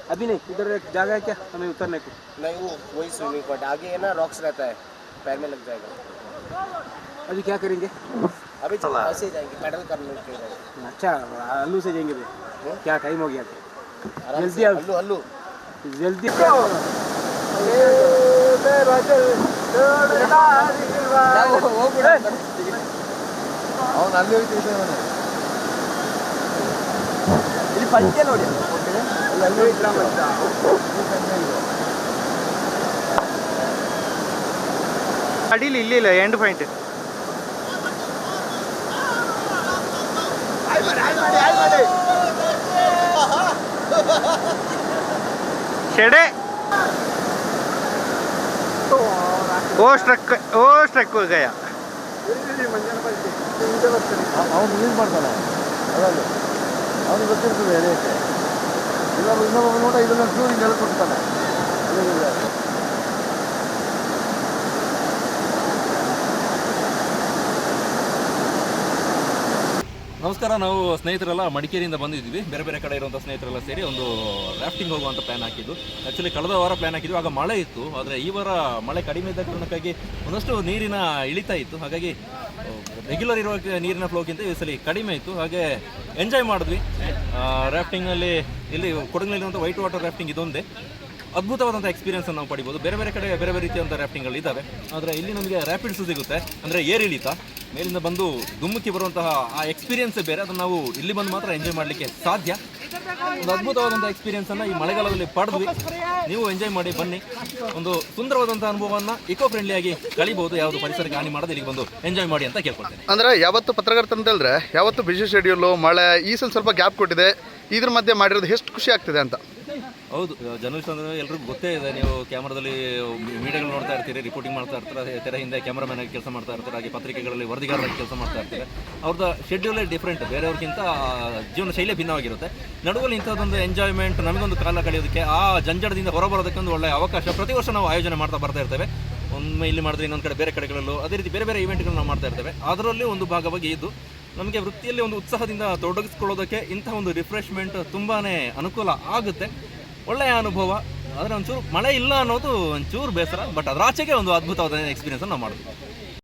अभी नहीं, इधर एक जगह है क्या हमें उतरने को? नहीं, वो वही स्विमिंग पॉइंट आगे है ना, रॉक्स रहता है, पैर में लग जाएगा। अभी क्या करेंगे? अभी ऐसे ही जाएंगे, पैडल करने के जाएंगे। अच्छा, अल्लू से जाएंगे भाई। क्या टाइम हो गया? जल्दी आओ, अल्लू अल्लू जल्दी। ಅವನು ಅಲ್ಲಿ ಹೋಗ್ತಿದ್ದೆ ಅವನು ಇಲ್ಲಿ ಪಂಚೆ ನೋಡಿ, ಅಲ್ಲಿ ಅಡಿಲಿ ಇಲ್ಲಿ ಇಲ್ಲ ಎಂಡ್ ಪಾಯಿಂಟ್. शेड़े वो स्ट्रक हो गया. ಅವನು ಯೂಸ್ ಮಾಡ್ತಾನೆ, ಅದರಲ್ಲಿ ಅವನಿಗೆ ಗೊತ್ತಿರ್ತದೆ ರೇಟ್. ಇವಾಗ ಇನ್ನೊಬ್ಬ ನೋಡ ಇದನ್ನ ಚೂರು ಹಿಂಗೆ ಕೊಡ್ತಾನೆ. ನಮಸ್ಕಾರ. ನಾವು ಸ್ನೇಹಿತರೆಲ್ಲ ಮಡಿಕೇರಿಯಿಂದ ಬಂದಿದ್ವಿ. ಬೇರೆ ಬೇರೆ ಕಡೆ ಇರುವಂಥ ಸ್ನೇಹಿತರೆಲ್ಲ ಸೇರಿ ಒಂದು ರಾಫ್ಟಿಂಗ್ ಹೋಗುವಂಥ ಪ್ಲ್ಯಾನ್ ಹಾಕಿದ್ದು. ಆ್ಯಕ್ಚುಲಿ ಕಳೆದ ವಾರ ಪ್ಲ್ಯಾನ್ ಹಾಕಿದ್ವಿ, ಆಗ ಮಳೆ ಇತ್ತು. ಆದರೆ ಈ ವಾರ ಮಳೆ ಕಡಿಮೆ ಇದ್ದ ಕಾರಣಕ್ಕಾಗಿ ಒಂದಷ್ಟು ನೀರಿನ ಇಳಿತ ಇತ್ತು. ಹಾಗಾಗಿ ರೆಗ್ಯುಲರ್ ಇರುವ ನೀರಿನ ಫ್ಲೋಕ್ಕಿಂತ ಈ ಸಲ ಕಡಿಮೆ ಇತ್ತು. ಹಾಗೆ ಎಂಜಾಯ್ ಮಾಡಿದ್ವಿ ರಾಫ್ಟಿಂಗ್ನಲ್ಲಿ. ಇಲ್ಲಿ ಕೊಡಗಿನಲ್ಲಿರುವಂಥ ವೈಟ್ ವಾಟರ್ ರಾಫ್ಟಿಂಗ್ ಇದೊಂದೇ ಅದ್ಭುತವಾದಂಥ ಎಕ್ಸ್ಪೀರಿಯನ್ಸನ್ನು ನಾವು ಪಡಿಬೋದು. ಬೇರೆ ಬೇರೆ ಕಡೆ ಬೇರೆ ಬೇರೆ ರೀತಿಯಾದಂಥ ರಾಫ್ಟಿಂಗ್ಗಳು ಇದ್ದಾವೆ. ಆದರೆ ಇಲ್ಲಿ ನಮಗೆ ರ್ಯಾಪಿಡ್ಸ್ ಸಿಗುತ್ತೆ, ಅಂದರೆ ಏರ್ ಇಳಿತ, ಮೇಲಿಂದ ಬಂದು ಧುಮ್ಮುಕ್ಕಿ ಬರುವಂತಹ ಆ ಎಕ್ಸ್ಪೀರಿಯನ್ಸೇ ಬೇರೆ. ಅದನ್ನು ನಾವು ಇಲ್ಲಿ ಬಂದು ಮಾತ್ರ ಎಂಜಾಯ್ ಮಾಡಲಿಕ್ಕೆ ಸಾಧ್ಯ. ಒಂದು ಅದ್ಭುತವಾದಂಥ ಎಕ್ಸ್ಪೀರಿಯನ್ಸನ್ನು ಈ ಮಳೆಗಾಲದಲ್ಲಿ ಪಡೆದ್ವಿ. ನೀವು ಎಂಜಾಯ್ ಮಾಡಿ ಬನ್ನಿ. ಒಂದು ಸುಂದರವಾದಂಥ ಅನುಭವವನ್ನು ಇಕೋ ಫ್ರೆಂಡ್ಲಿಯಾಗಿ ಕಳಿಬಹುದು. ಯಾವುದು ಪರಿಸರಕ್ಕೆ ಹಾನಿ ಮಾಡೋದು ಇಲ್ಲಿಗೆ ಬಂದು ಎಂಜಾಯ್ ಮಾಡಿ ಅಂತ ಕೇಳ್ಕೊಳ್ತೇನೆ. ಅಂದರೆ ಯಾವತ್ತು ಪತ್ರಕರ್ತ ಅಂತ ಹೇಳಿದ್ರೆ ಯಾವತ್ತು ಬಿಸಿ ಶೆಡ್ಯೂಲು, ಮಳೆ, ಈ ಸಲ ಸ್ವಲ್ಪ ಗ್ಯಾಪ್ ಕೊಟ್ಟಿದೆ. ಇದ್ರ ಮಧ್ಯೆ ಮಾಡಿರೋದು ಎಷ್ಟು ಖುಷಿ ಆಗ್ತಿದೆ ಅಂತ. ಹೌದು, ಜರ್ನಲಿಸ್ಟ್ ಅಂದರೆ ಎಲ್ರಿಗೂ ಗೊತ್ತೇ ಇದೆ. ನೀವು ಕ್ಯಾಮ್ರಾದಲ್ಲಿ ಮೀಡಿಯಾಗಳು ನೋಡ್ತಾ ಇರ್ತೀರಿ, ರಿಪೋರ್ಟಿಂಗ್ ಮಾಡ್ತಾ ಇರ್ತಾರೆ, ತೆರೆ ಹಿಂದೆ ಕ್ಯಾಮ್ರಾಮನ್ ಆಗಿ ಕೆಲಸ ಮಾಡ್ತಾ ಇರ್ತಾರೆ, ಹಾಗೆ ಪತ್ರಿಕೆಗಳಲ್ಲಿ ವರದಿಗಾರರಾಗಿ ಕೆಲಸ ಮಾಡ್ತಾ ಇರ್ತಾರೆ. ಅವ್ರದ್ದು ಶೆಡ್ಯೂಲೇ ಡಿಫ್ರೆಂಟ್, ಬೇರೆಯವ್ರಿಗಿಂತ ಜೀವನ ಶೈಲಿ ಭಿನ್ನವಾಗಿರುತ್ತೆ. ನಡುವಲ್ಲಿ ಇಂಥದ್ದೊಂದು ಎಂಜಾಯ್ಮೆಂಟ್, ನಮಗೊಂದು ಕಾಲ ಕಳೆಯೋದಕ್ಕೆ, ಆ ಜಂಜಡದಿಂದ ಹೊರಬರೋದಕ್ಕೆ ಒಂದು ಒಳ್ಳೆಯ ಅವಕಾಶ. ಪ್ರತಿ ವರ್ಷ ನಾವು ಆಯೋಜನೆ ಮಾಡ್ತಾ ಬರ್ತಾ ಇರ್ತೇವೆ. ಒಮ್ಮೆ ಇಲ್ಲಿ ಮಾಡಿದ್ರೆ ಇನ್ನೊಂದು ಕಡೆ ಬೇರೆ ಕಡೆಗಳಲ್ಲೂ ಅದೇ ರೀತಿ ಬೇರೆ ಬೇರೆ ಇವೆಂಟ್ಗಳು ನಾವು ಮಾಡ್ತಾ ಇರ್ತೇವೆ. ಅದರಲ್ಲಿ ಒಂದು ಭಾಗವಾಗಿ ಇದು ನಮಗೆ ವೃತ್ತಿಯಲ್ಲಿ ಒಂದು ಉತ್ಸಾಹದಿಂದ ತೊಡಗಿಸ್ಕೊಳ್ಳೋದಕ್ಕೆ ಇಂತಹ ಒಂದು ರಿಫ್ರೆಶ್ಮೆಂಟ್ ತುಂಬಾ ಅನುಕೂಲ ಆಗುತ್ತೆ. ಒಳ್ಳೆಯ ಅನುಭವ. ಆದರೆ ಒಂಚೂರು ಮಳೆ ಇಲ್ಲ ಅನ್ನೋದು ಒಂಚೂರು ಬೇಸರ, ಬಟ್ ಅದರಾಚೆಗೆ ಒಂದು ಅದ್ಭುತವಾದ ಎಕ್ಸ್ಪೀರಿಯನ್ಸ್ ನಾವು ಮಾಡ್ತೀವಿ.